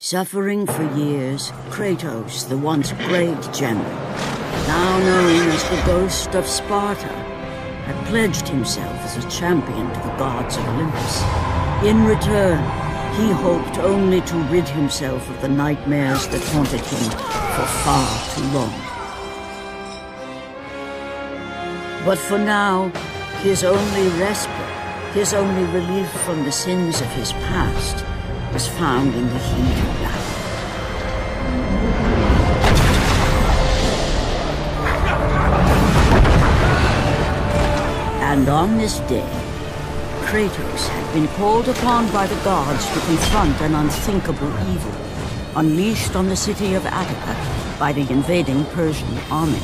Suffering for years, Kratos, the once great general, now known as the Ghost of Sparta, had pledged himself as a champion to the gods of Olympus. In return, he hoped only to rid himself of the nightmares that haunted him for far too long. But for now, his only respite, his only relief from the sins of his past, was found in the heat of battle. And on this day, Kratos had been called upon by the gods to confront an unthinkable evil, unleashed on the city of Attica by the invading Persian army.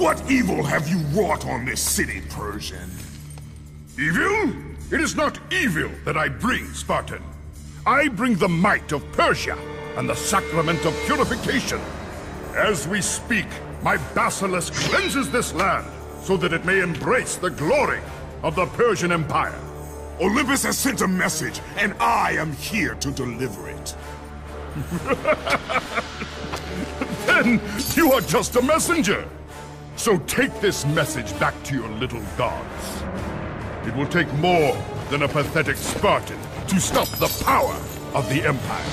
What evil have you wrought on this city, Persian? Evil? It is not evil that I bring, Spartan. I bring the might of Persia and the sacrament of purification. As we speak, my basilisk cleanses this land so that it may embrace the glory of the Persian Empire. Olympus has sent a message, and I am here to deliver it. Then you are just a messenger. So take this message back to your little gods. It will take more than a pathetic Spartan to stop the power of the Empire.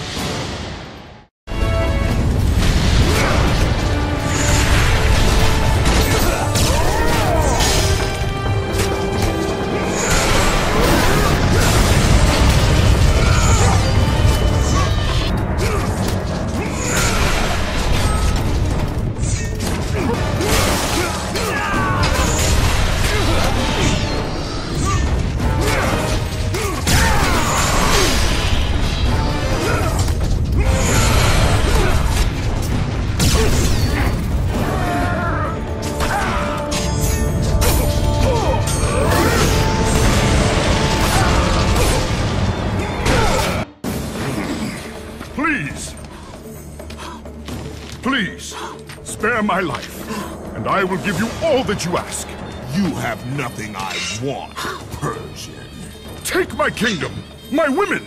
Please, spare my life, and I will give you all that you ask. You have nothing I want, Persian. Take my kingdom, my women,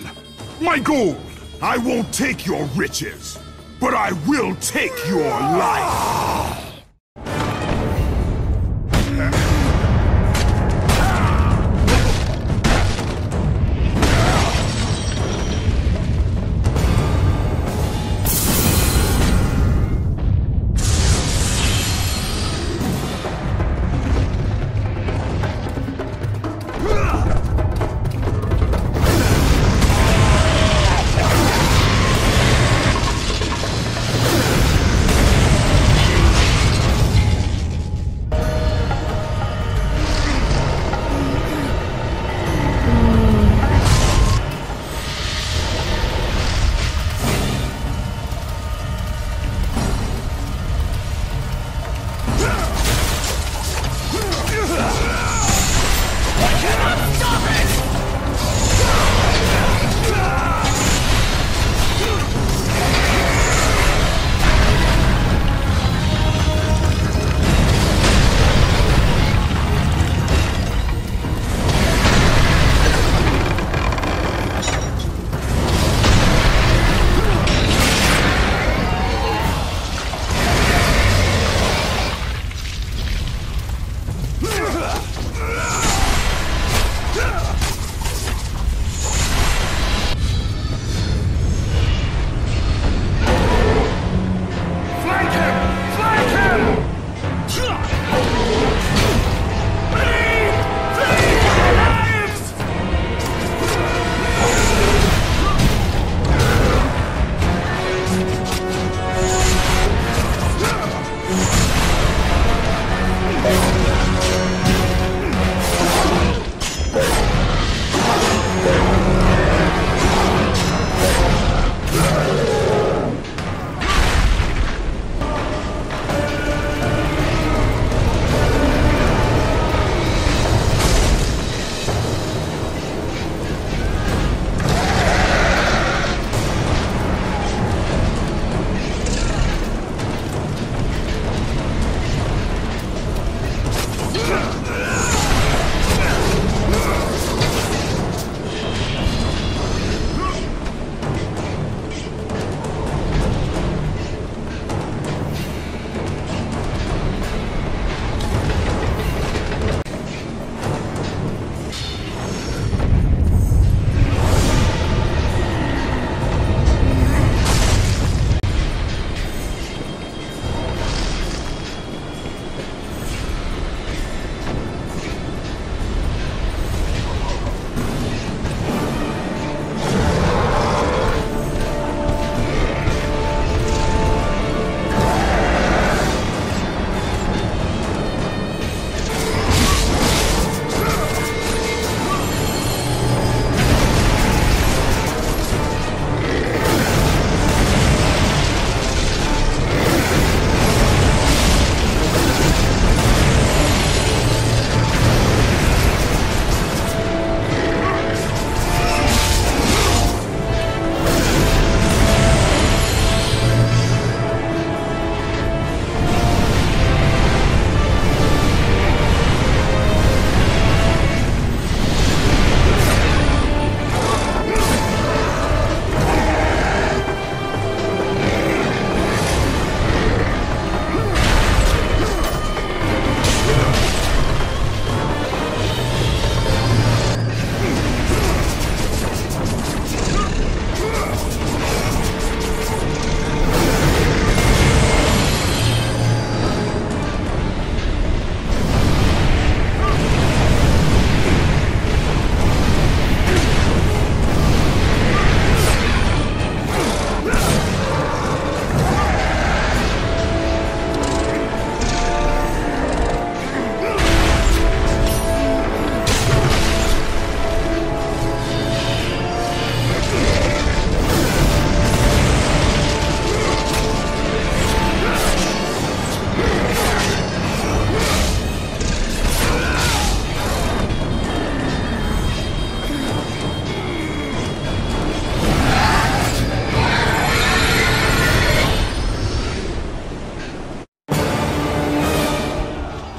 my gold. I won't take your riches, but I will take your life.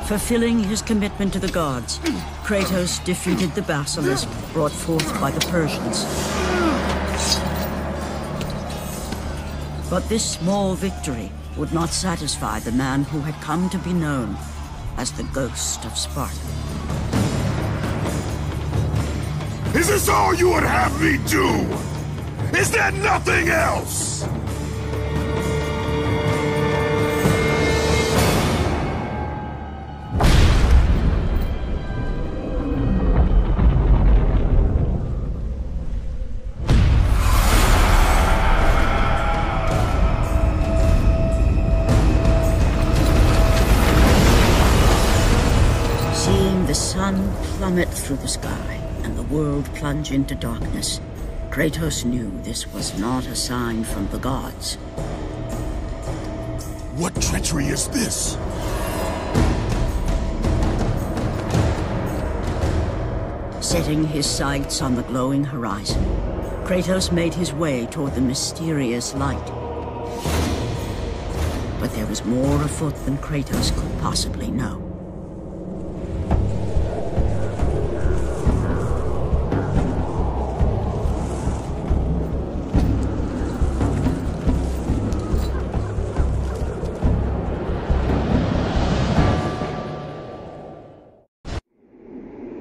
Fulfilling his commitment to the gods, Kratos defeated the basilisk brought forth by the Persians. But this small victory would not satisfy the man who had come to be known as the Ghost of Sparta. Is this all you would have me do? Is there nothing else? The sun plummet through the sky, and the world plunge into darkness. Kratos knew this was not a sign from the gods. What treachery is this? Setting his sights on the glowing horizon, Kratos made his way toward the mysterious light. But there was more afoot than Kratos could possibly know.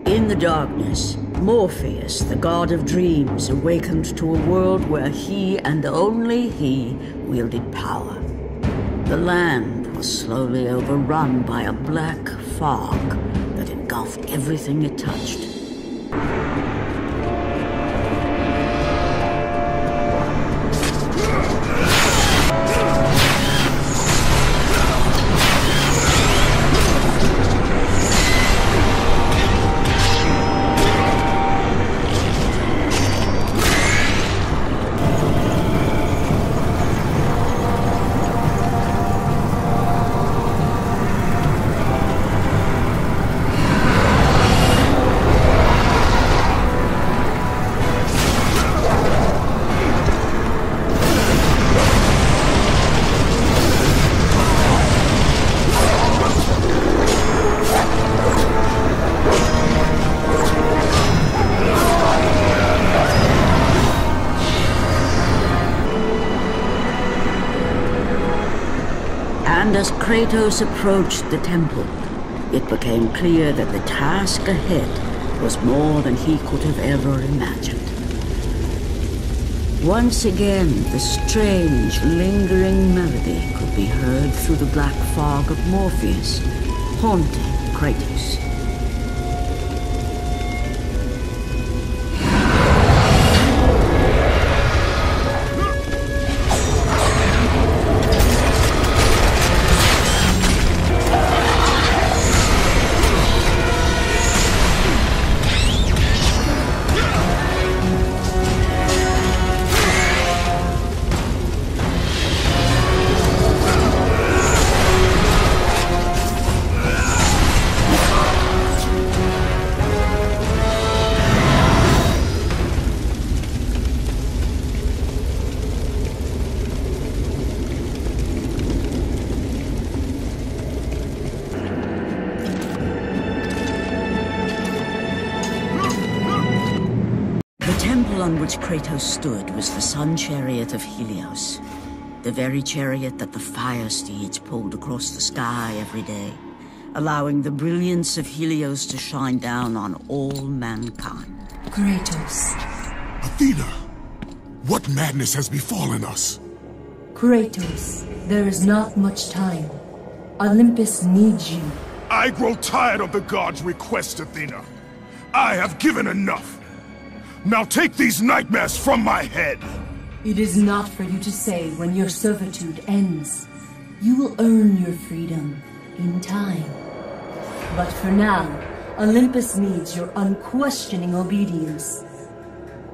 In the darkness, Morpheus, the god of dreams, awakened to a world where he and only he wielded power. The land was slowly overrun by a black fog that engulfed everything it touched. And as Kratos approached the temple, it became clear that the task ahead was more than he could have ever imagined. Once again, the strange, lingering melody could be heard through the black fog of Morpheus, haunting Kratos. On which Kratos stood was the sun chariot of Helios, the very chariot that the fire steeds pulled across the sky every day, allowing the brilliance of Helios to shine down on all mankind. Kratos. Athena, what madness has befallen us? Kratos, there is not much time. Olympus needs you. I grow tired of the gods' requests, Athena. I have given enough. Now take these nightmares from my head! It is not for you to say when your servitude ends. You will earn your freedom in time. But for now, Olympus needs your unquestioning obedience.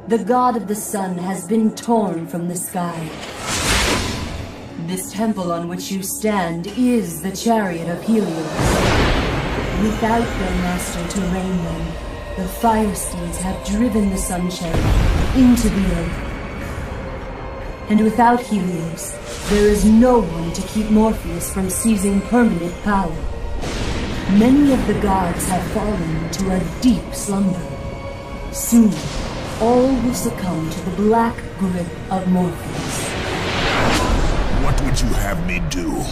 The god of the sun has been torn from the sky. This temple on which you stand is the chariot of Helios. Without their master to reign them, the fire steeds have driven the sun chariot into the earth. And without Helios, there is no one to keep Morpheus from seizing permanent power. Many of the gods have fallen to a deep slumber. Soon, all will succumb to the black grip of Morpheus. What would you have me do?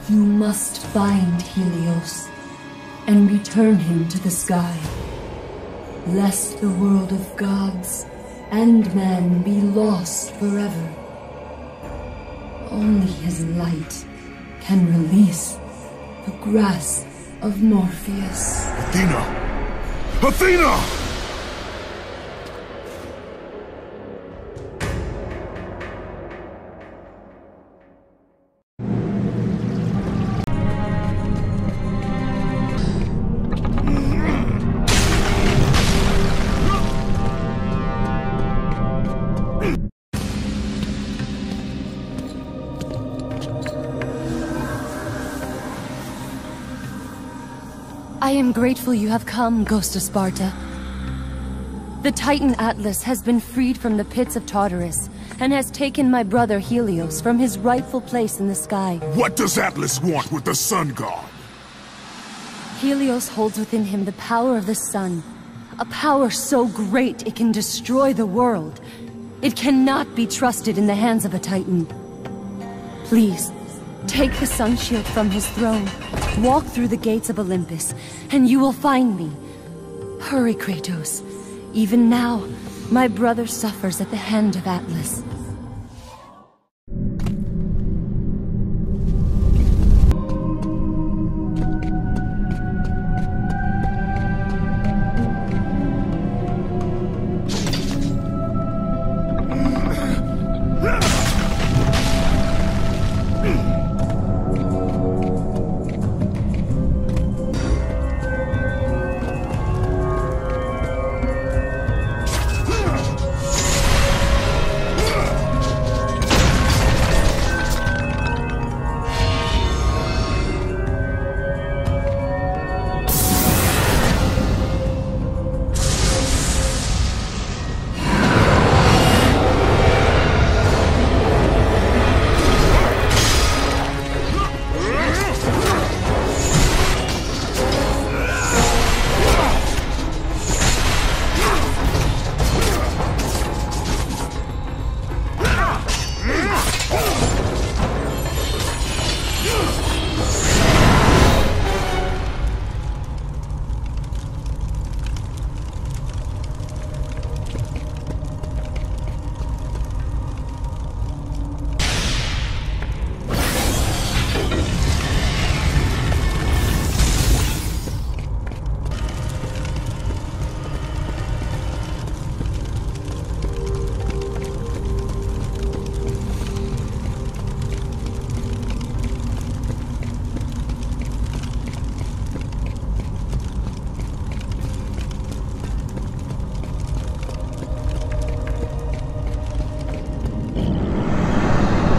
You must find Helios and return him to the sky, lest the world of gods and man be lost forever. Only his light can release the grasp of Morpheus. Athena! Athena! I am grateful you have come, Ghost of Sparta. The Titan Atlas has been freed from the pits of Tartarus, and has taken my brother Helios from his rightful place in the sky. What does Atlas want with the Sun God? Helios holds within him the power of the sun, a power so great it can destroy the world. It cannot be trusted in the hands of a Titan. Please, take the sun shield from his throne, walk through the gates of Olympus, and you will find me. Hurry, Kratos. Even now, my brother suffers at the hand of Atlas.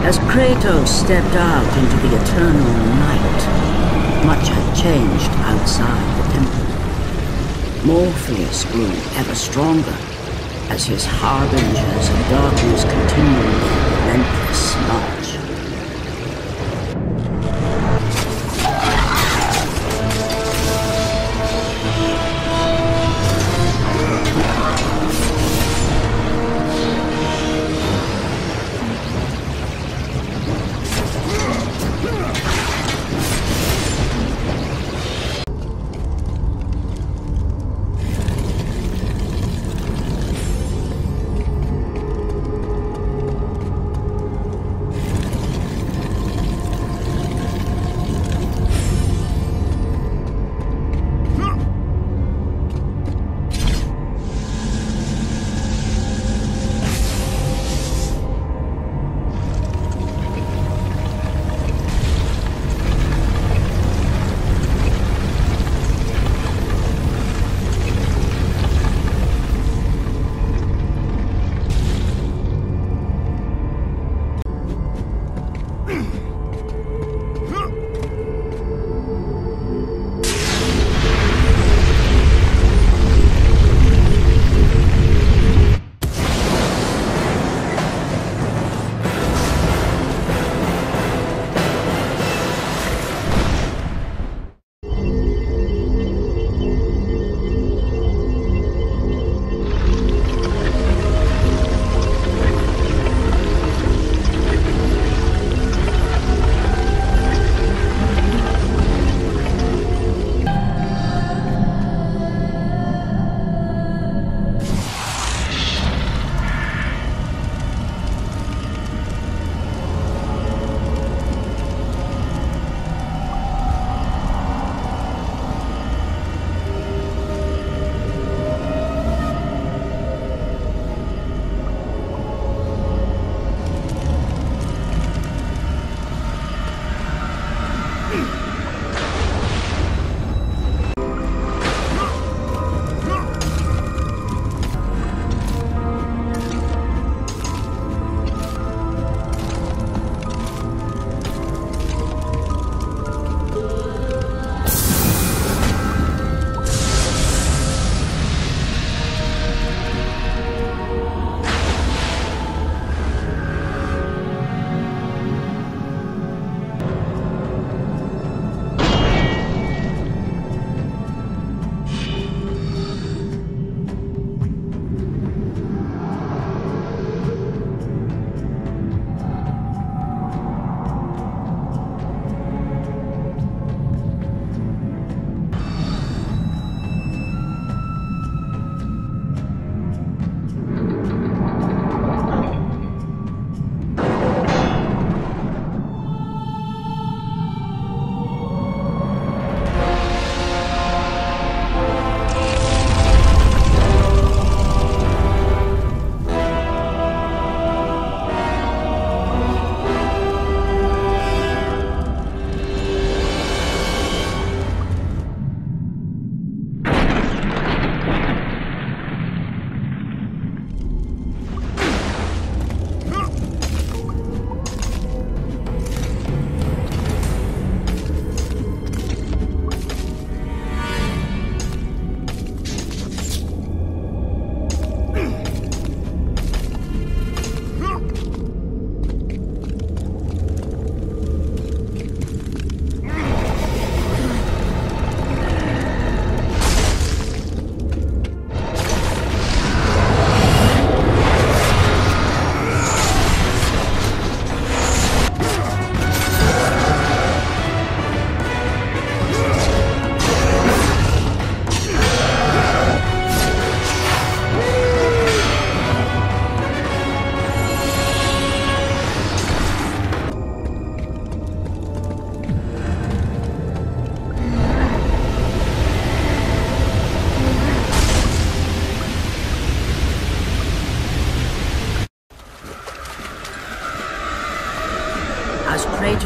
As Kratos stepped out into the eternal night, much had changed outside the temple. Morpheus grew ever stronger as his harbingers of darkness continued their relentless march.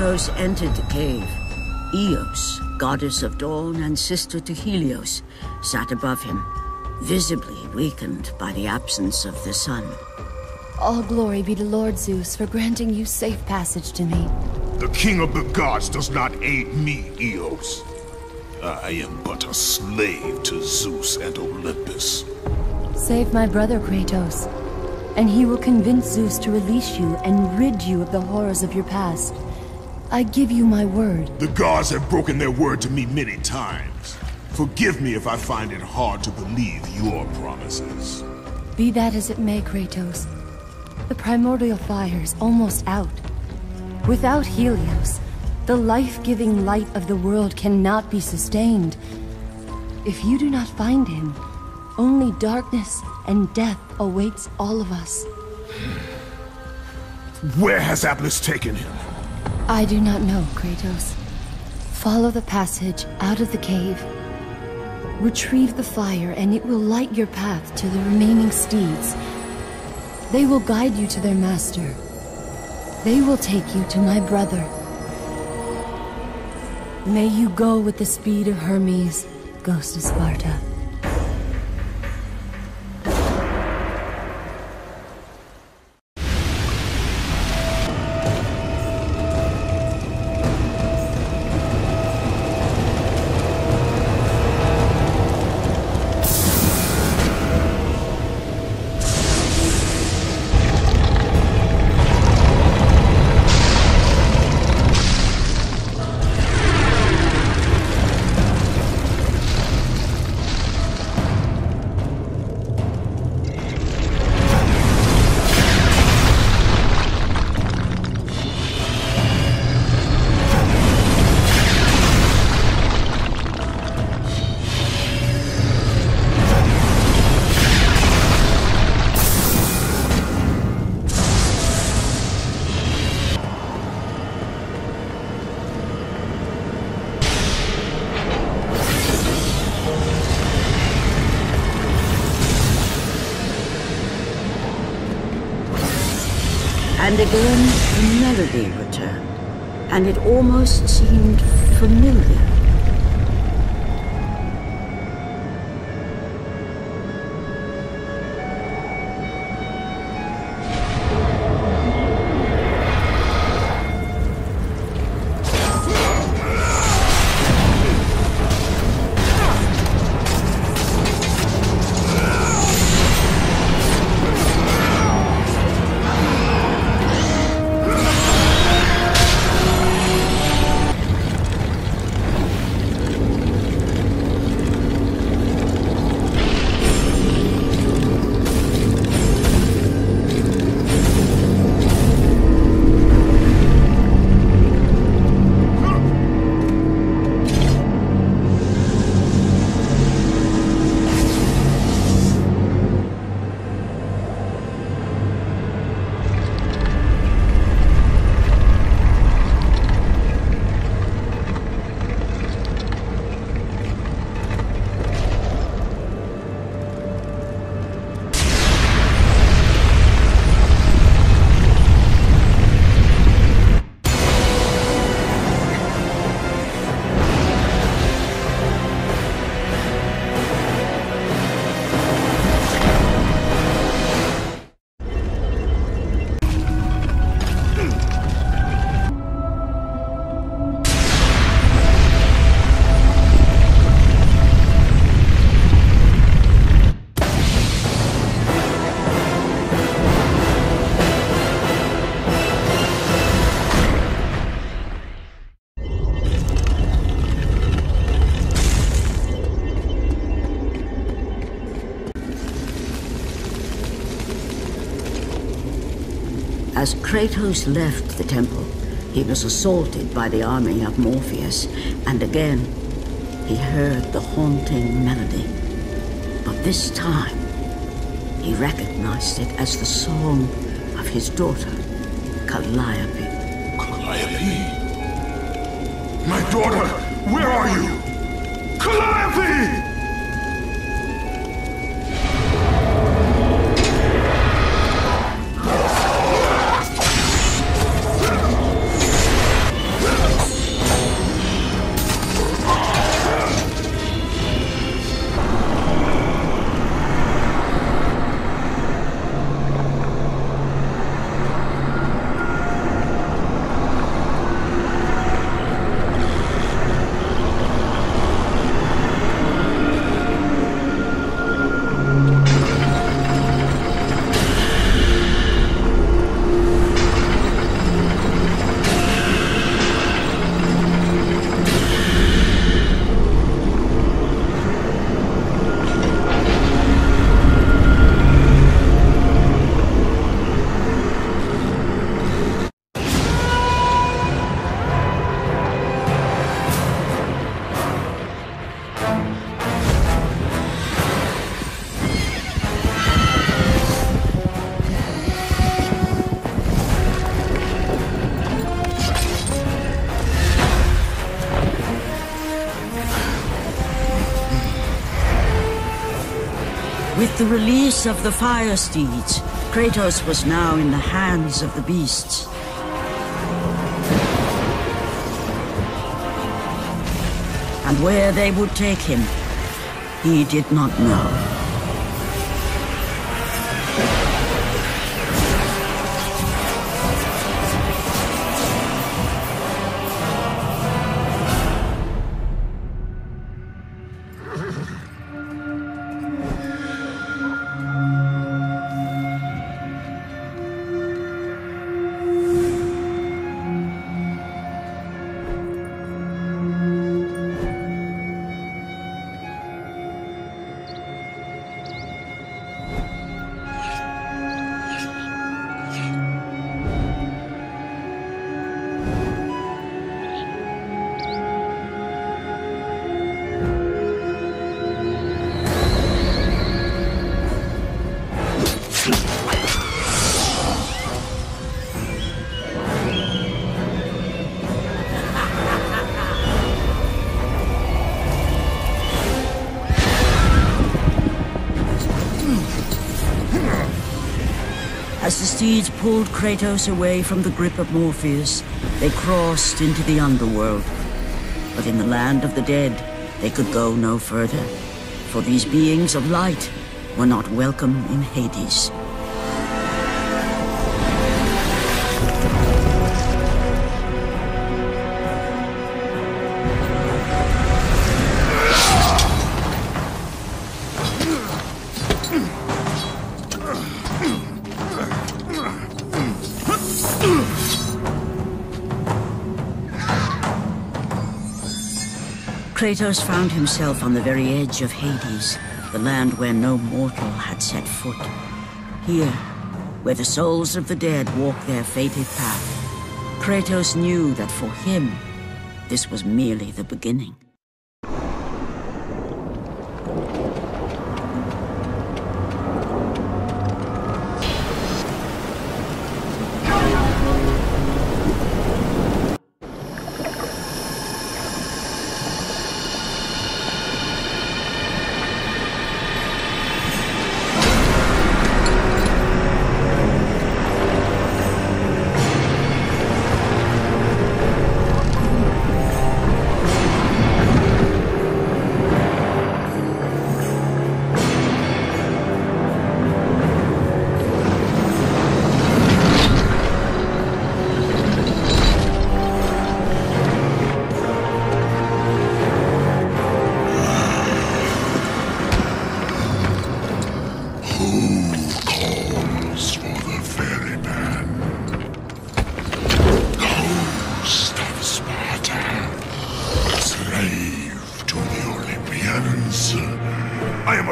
Kratos entered the cave, Eos, goddess of dawn and sister to Helios, sat above him, visibly weakened by the absence of the sun. All glory be to Lord Zeus for granting you safe passage to me. The king of the gods does not aid me, Eos. I am but a slave to Zeus and Olympus. Save my brother Kratos, and he will convince Zeus to release you and rid you of the horrors of your past. I give you my word. The gods have broken their word to me many times. Forgive me if I find it hard to believe your promises. Be that as it may, Kratos. The primordial fire is almost out. Without Helios, the life-giving light of the world cannot be sustained. If you do not find him, only darkness and death awaits all of us. Where has Atlas taken him? I do not know, Kratos. Follow the passage out of the cave. Retrieve the fire and it will light your path to the remaining steeds. They will guide you to their master. They will take you to my brother. May you go with the speed of Hermes, Ghost of Sparta. And again, the melody returned, and it almost seemed familiar. As Kratos left the temple, he was assaulted by the army of Morpheus, and again, he heard the haunting melody. But this time, he recognized it as the song of his daughter, Calliope. Calliope? My daughter, where are you? Calliope! With the release of the fire steeds, Kratos was now in the hands of the beasts. And where they would take him, he did not know. As the steeds pulled Kratos away from the grip of Morpheus, they crossed into the underworld. But in the land of the dead, they could go no further, for these beings of light were not welcome in Hades. Kratos found himself on the very edge of Hades, the land where no mortal had set foot. Here, where the souls of the dead walk their fated path, Kratos knew that for him, this was merely the beginning.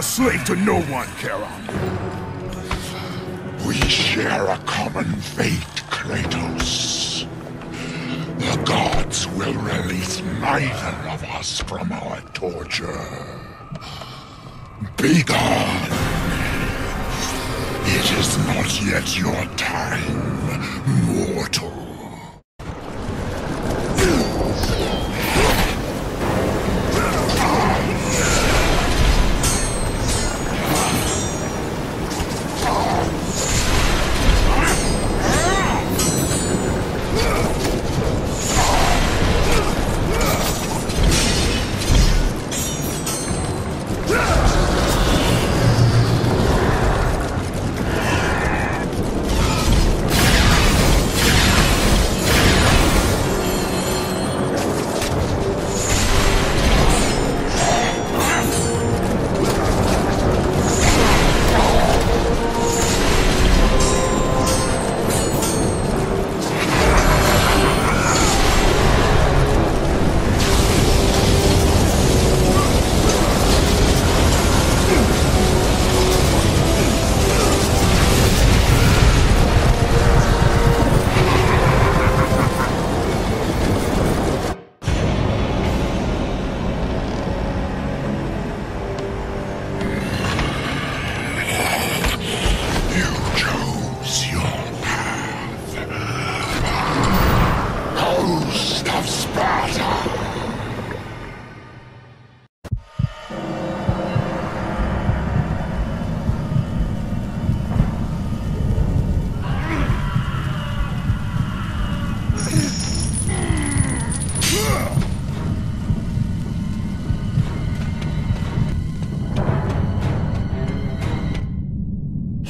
Slave to no one, Charon. We share a common fate, Kratos. The gods will release neither of us from our torture. Be gone. It is not yet your time, mortal.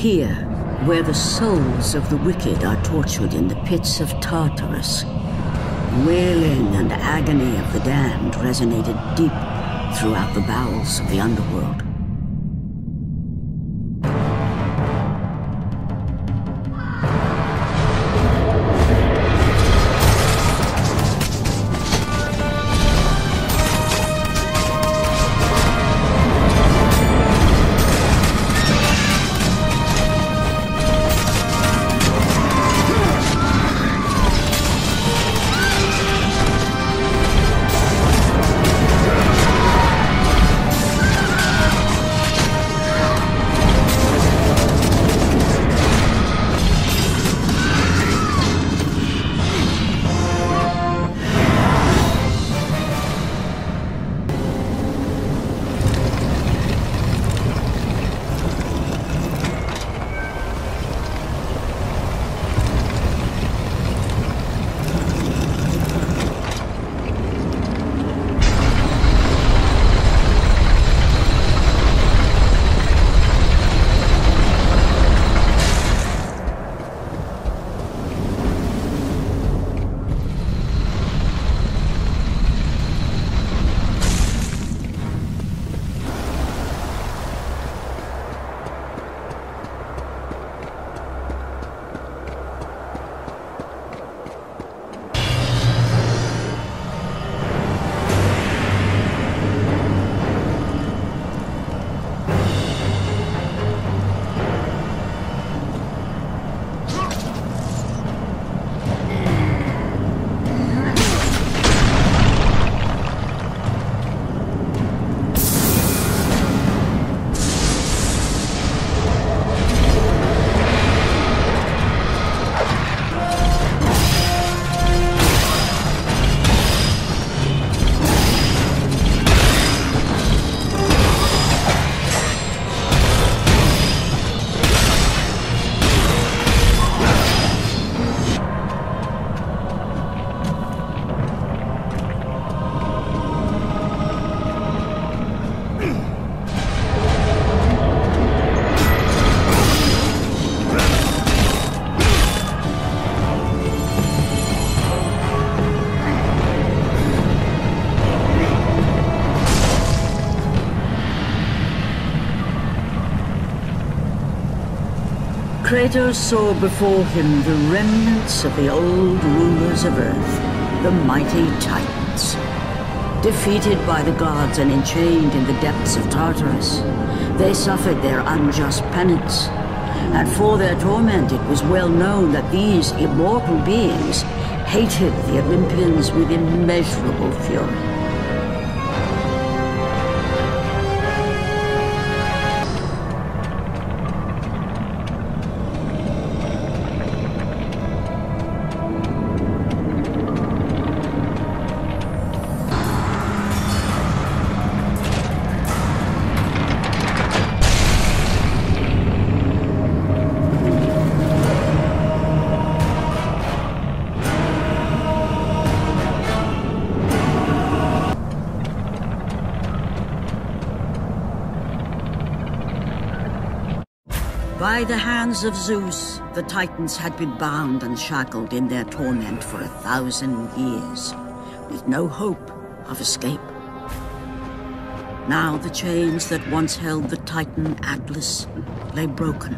Here, where the souls of the wicked are tortured in the pits of Tartarus, wailing and agony of the damned resonated deep throughout the bowels of the underworld. Kratos saw before him the remnants of the old rulers of Earth, the mighty Titans. Defeated by the gods and enchained in the depths of Tartarus, they suffered their unjust penance. And for their torment it was well known that these immortal beings hated the Olympians with immeasurable fury. By the hands of Zeus, the Titans had been bound and shackled in their torment for 1,000 years, with no hope of escape. Now the chains that once held the Titan Atlas lay broken,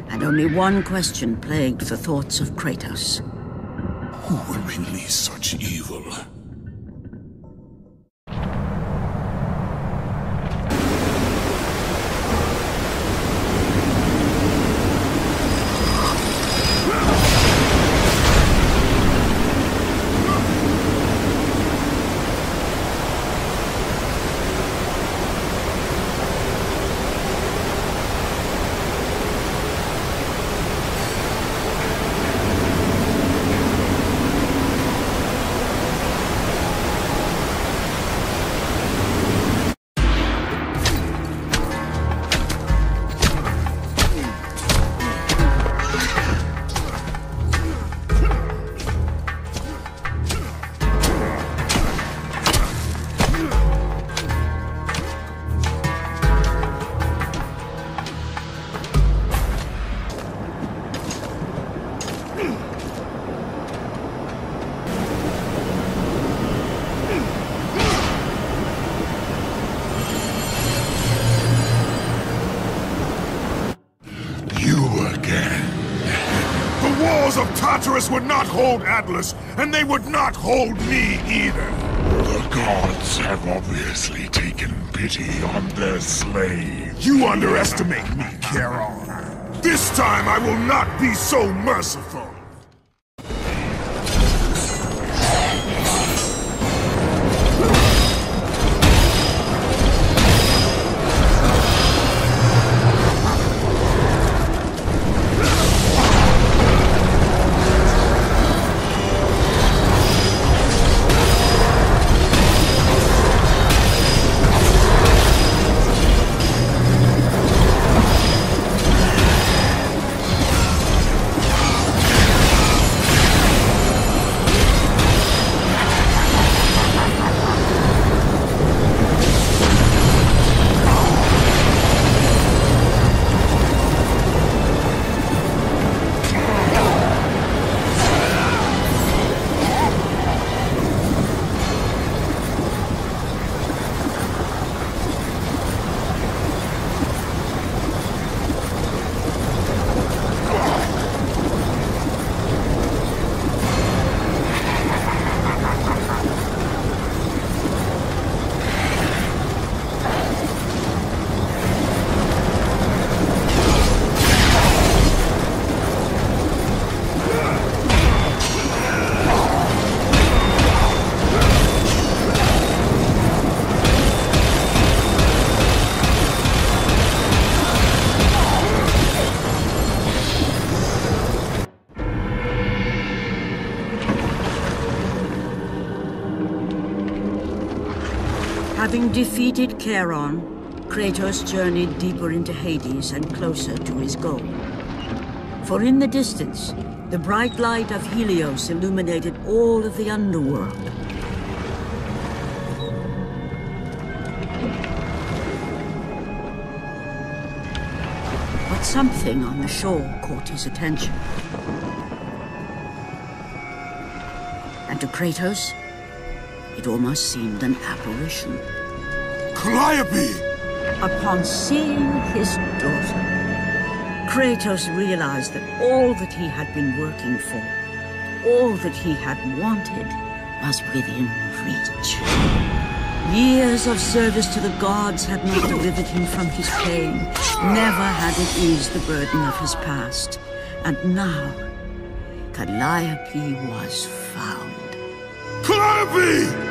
and only one question plagued the thoughts of Kratos. Who will release such evil? Tartarus would not hold Atlas, and they would not hold me either. The gods have obviously taken pity on their slave. You underestimate me, Charon. This time I will not be so merciful. Having defeated Charon, Kratos journeyed deeper into Hades and closer to his goal. For in the distance, the bright light of Helios illuminated all of the underworld. But something on the shore caught his attention. And to Kratos, it almost seemed an apparition. Calliope! Upon seeing his daughter, Kratos realized that all that he had been working for, all that he had wanted, was within reach. Years of service to the gods had not delivered him from his pain, never had it eased the burden of his past. And now, Calliope was found. Calliope!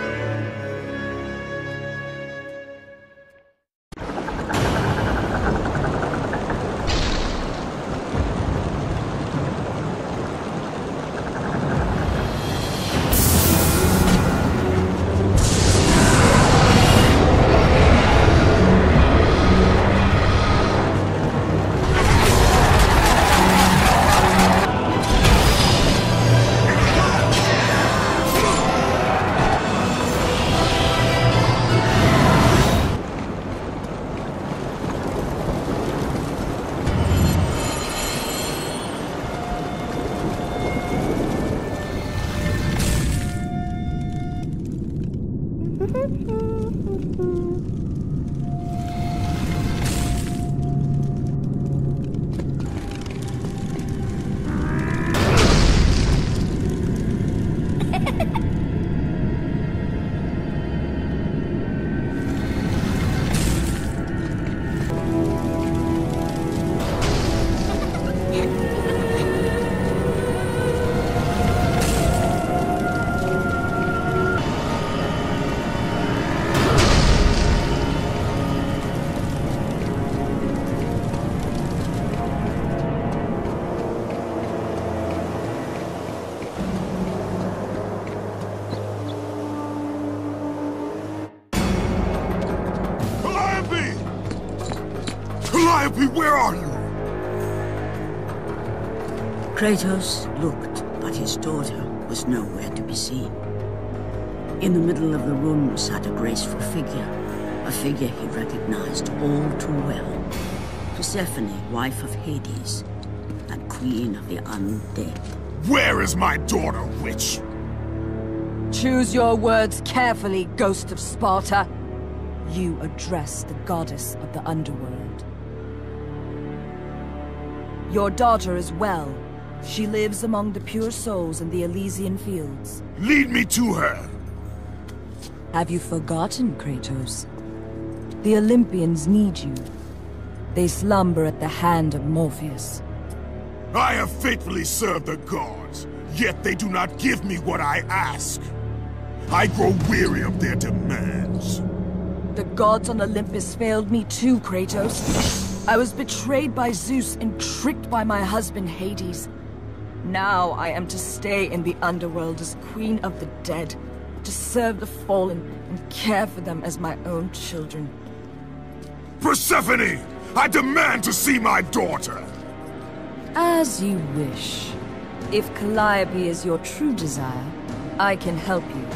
Calliope, where are you? Kratos looked, but his daughter was nowhere to be seen. In the middle of the room sat a graceful figure, a figure he recognized all too well. Persephone, wife of Hades, and queen of the undead. Where is my daughter, witch? Choose your words carefully, Ghost of Sparta. You address the goddess of the underworld. Your daughter is well, She lives among the pure souls in the Elysian fields. Lead me to her! Have you forgotten, Kratos? The Olympians need you. They slumber at the hand of Morpheus. I have faithfully served the gods, yet they do not give me what I ask. I grow weary of their demands. The gods on Olympus failed me too, Kratos. I was betrayed by Zeus and tricked by my husband Hades. Now I am to stay in the underworld as Queen of the Dead, to serve the fallen and care for them as my own children. Persephone! I demand to see my daughter! As you wish. If Calliope is your true desire, I can help you.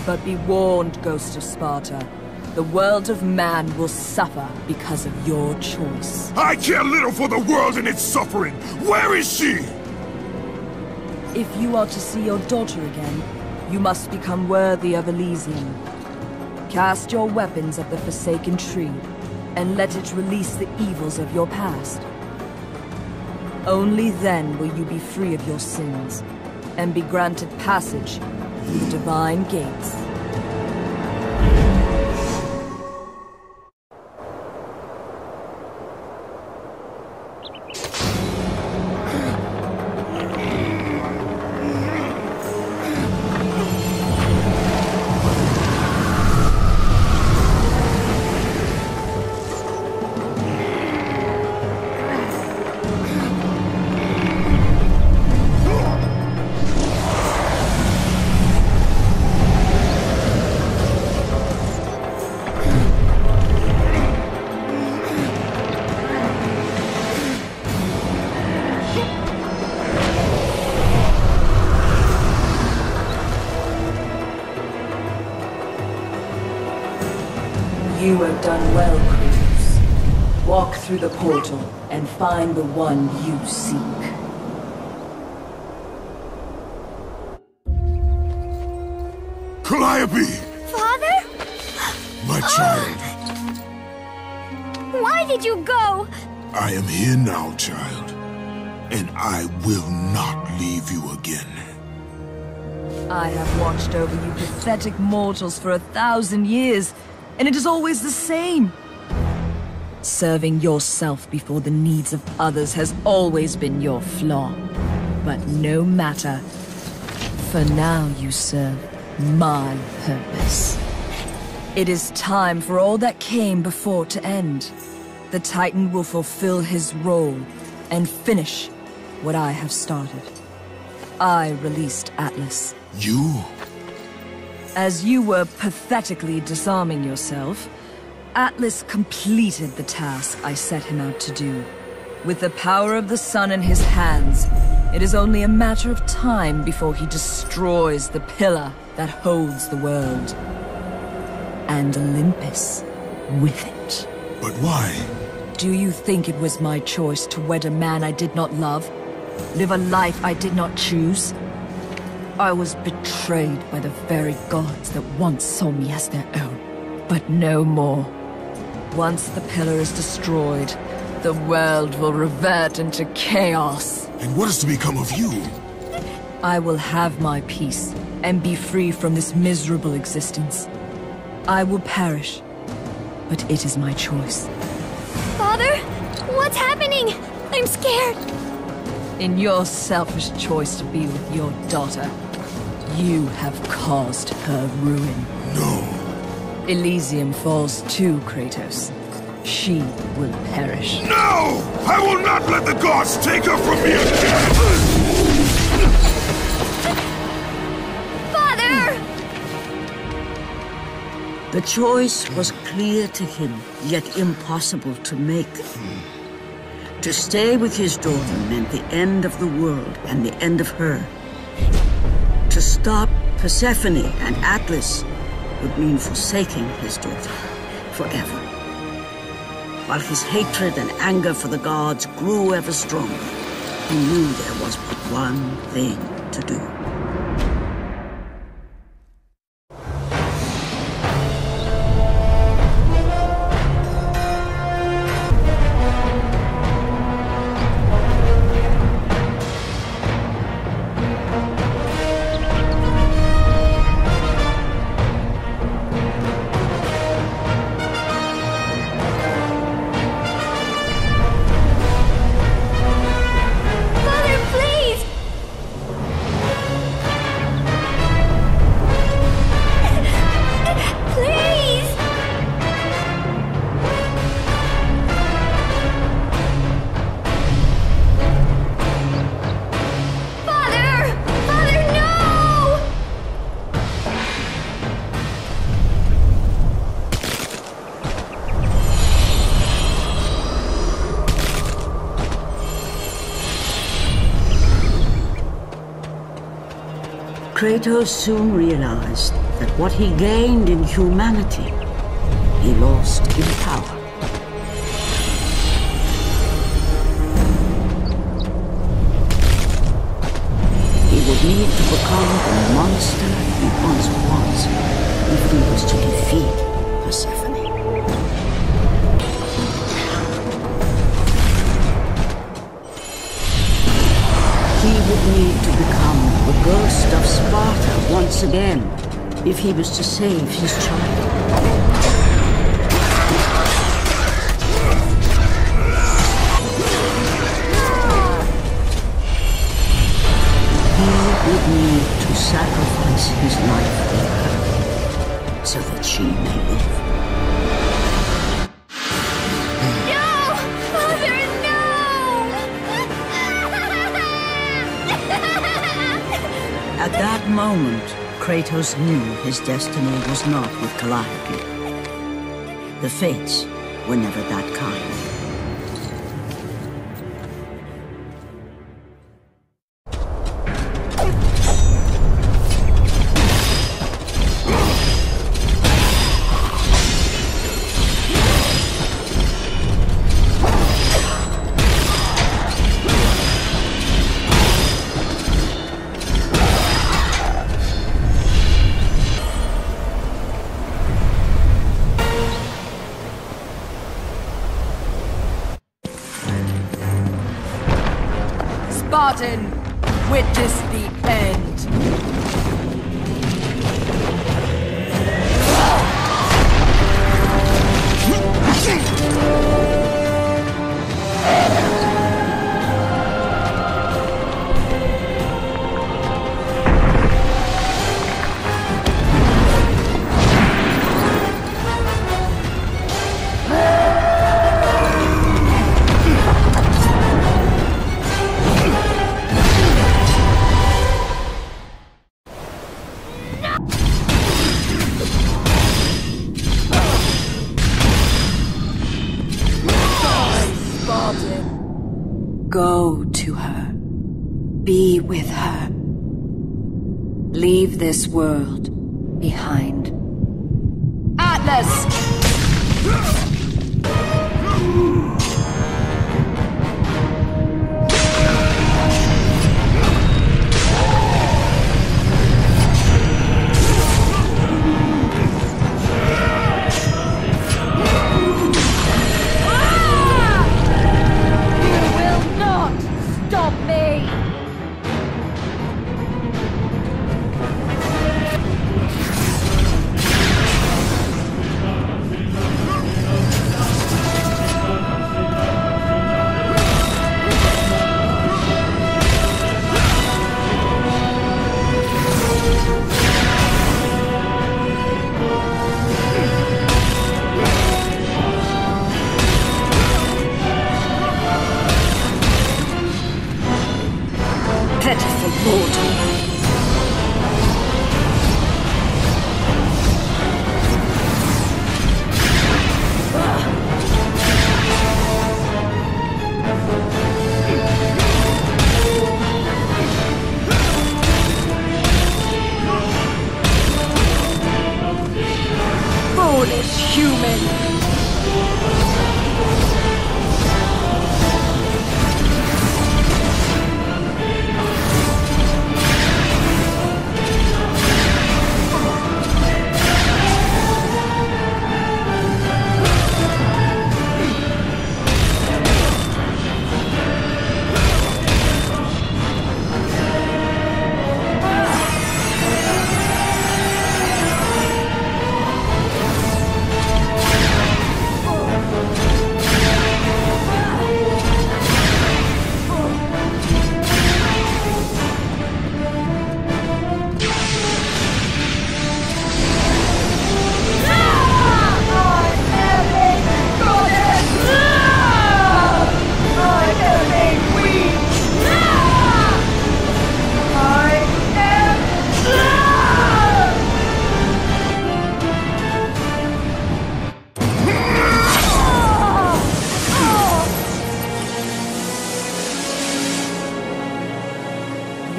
But be warned, Ghost of Sparta. The world of man will suffer because of your choice. I care little for the world and its suffering! Where is she? If you are to see your daughter again, you must become worthy of Elysium. Cast your weapons at the Forsaken Tree, and let it release the evils of your past. Only then will you be free of your sins, and be granted passage through the divine gates. You have done well, Kratos. Walk through the portal and find the one you seek. Calliope! Father? My child. Why did you go? I am here now, child. And I will not leave you again. I have watched over you pathetic mortals for 1,000 years, and it is always the same. Serving yourself before the needs of others has always been your flaw. But no matter. For now you serve my purpose. It is time for all that came before to end. The Titan will fulfill his role and finish what I have started. I released Atlas. You? As you were pathetically disarming yourself, Atlas completed the task I set him out to do. With the power of the sun in his hands, it is only a matter of time before he destroys the pillar that holds the world. And Olympus with it. But why? Do you think it was my choice to wed a man I did not love? Live a life I did not choose? I was betrayed by the very gods that once saw me as their own, but no more. Once the pillar is destroyed, the world will revert into chaos. And what is to become of you? I will have my peace and be free from this miserable existence. I will perish, but it is my choice. Father? What's happening? I'm scared. In your selfish choice to be with your daughter, you have caused her ruin. No. Elysium falls too, Kratos. She will perish. No! I will not let the gods take her from me again! Father! The choice was clear to him, yet impossible to make. To stay with his daughter meant the end of the world and the end of her. To stop Persephone and Atlas would mean forsaking his daughter forever. While his hatred and anger for the gods grew ever stronger, he knew there was but one thing to do. Kratos soon realized that what he gained in humanity, he lost in power. He would need to become the monster he once was if he was to defeat Persephone. He would need to become the ghost of Sparta once again if he was to save his child. He would need to sacrifice his life for her so that she may live. No! Father, no! At that moment, Kratos knew his destiny was not with Calliope. The fates were never that kind. Spartan, witness the end. Go to her. Be with her. Leave this world behind. Atlas!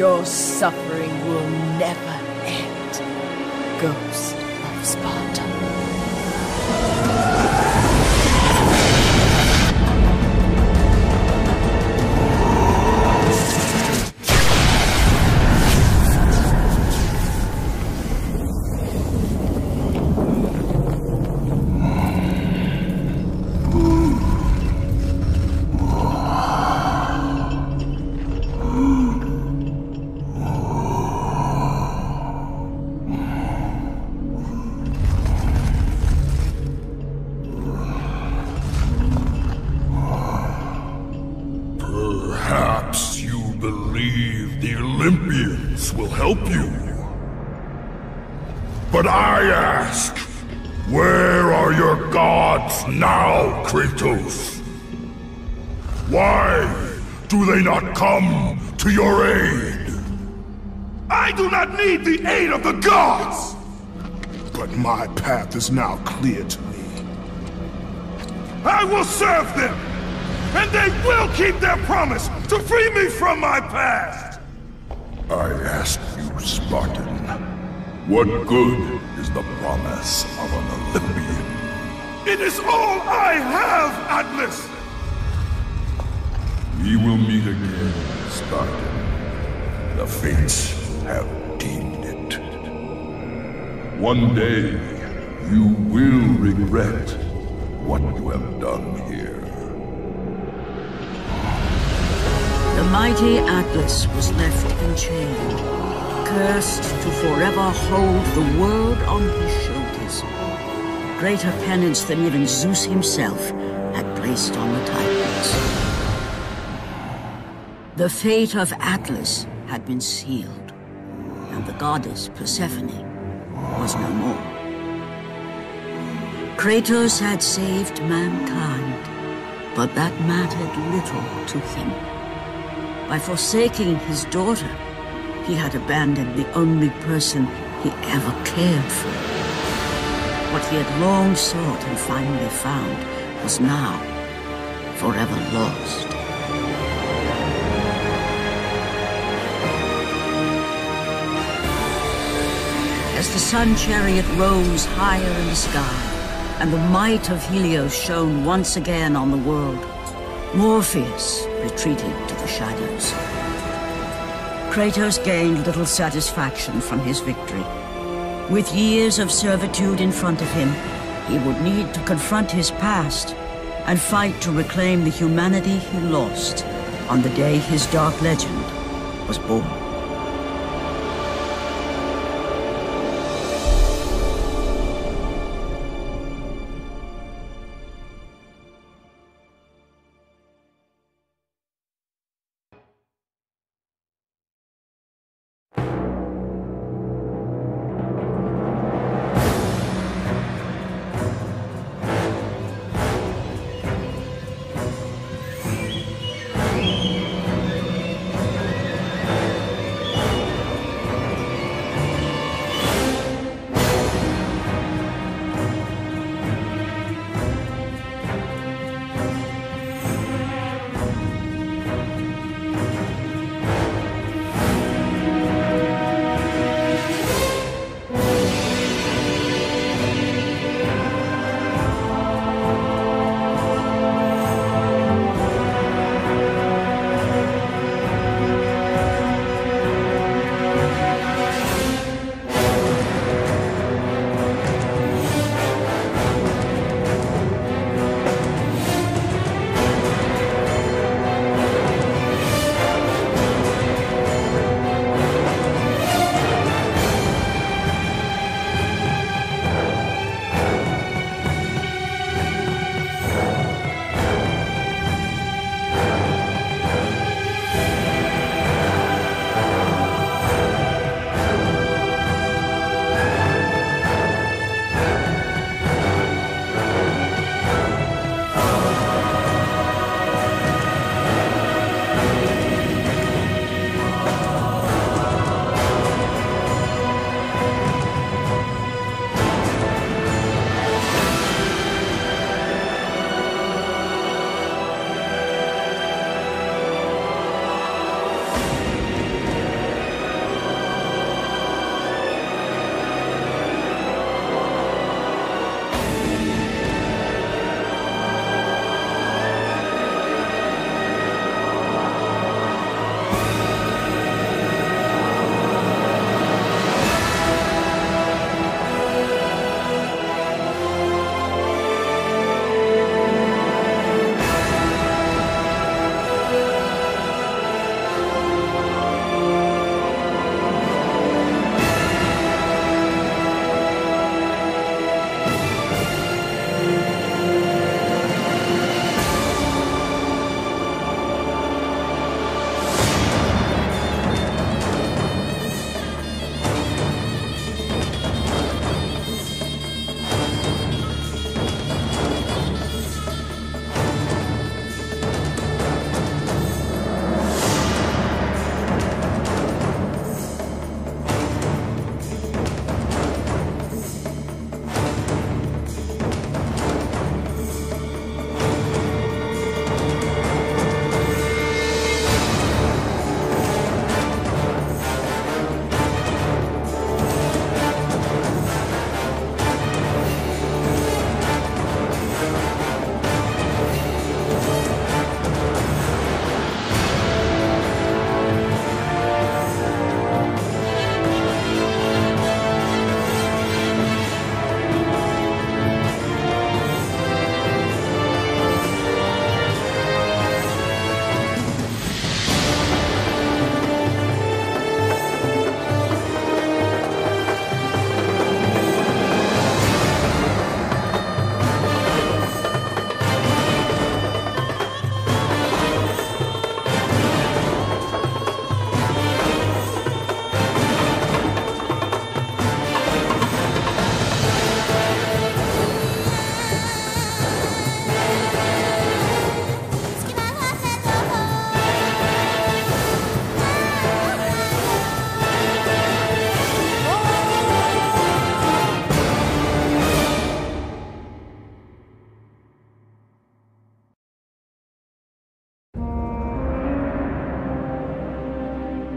Your suffering will never end, Ghost of Sparta. Perhaps you believe the Olympians will help you. But I ask, where are your gods now, Kratos? Why do they not come to your aid? I do not need the aid of the gods! But my path is now clear to me. I will serve them! And they will keep their promise to free me from my past! I ask you, Spartan, what good is the promise of an Olympian? It is all I have, Atlas! We will meet again, Spartan. The fates have deemed it. One day, you will regret what you have done here. The mighty Atlas was left enchained, cursed to forever hold the world on his shoulders. Greater penance than even Zeus himself had placed on the Titans. The fate of Atlas had been sealed, and the goddess Persephone was no more. Kratos had saved mankind, but that mattered little to him. By forsaking his daughter, he had abandoned the only person he ever cared for. What he had long sought and finally found was now forever lost. As the sun chariot rose higher in the sky, and the might of Helios shone once again on the world, Morpheus retreated to the shadows. Kratos gained little satisfaction from his victory. With years of servitude in front of him, he would need to confront his past and fight to reclaim the humanity he lost on the day his dark legend was born.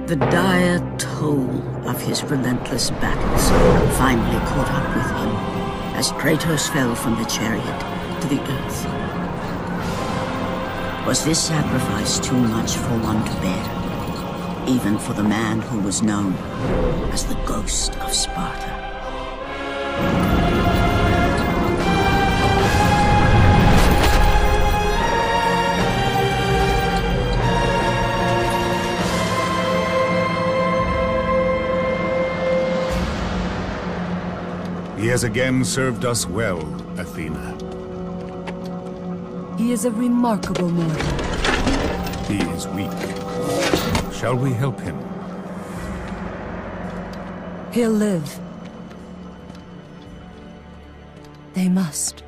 The dire toll of his relentless battles finally caught up with him as Kratos fell from the chariot to the earth. Was this sacrifice too much for one to bear, even for the man who was known as the Ghost of Sparta? He has again served us well, Athena. He is a remarkable mortal. He is weak. Shall we help him? He'll live. They must.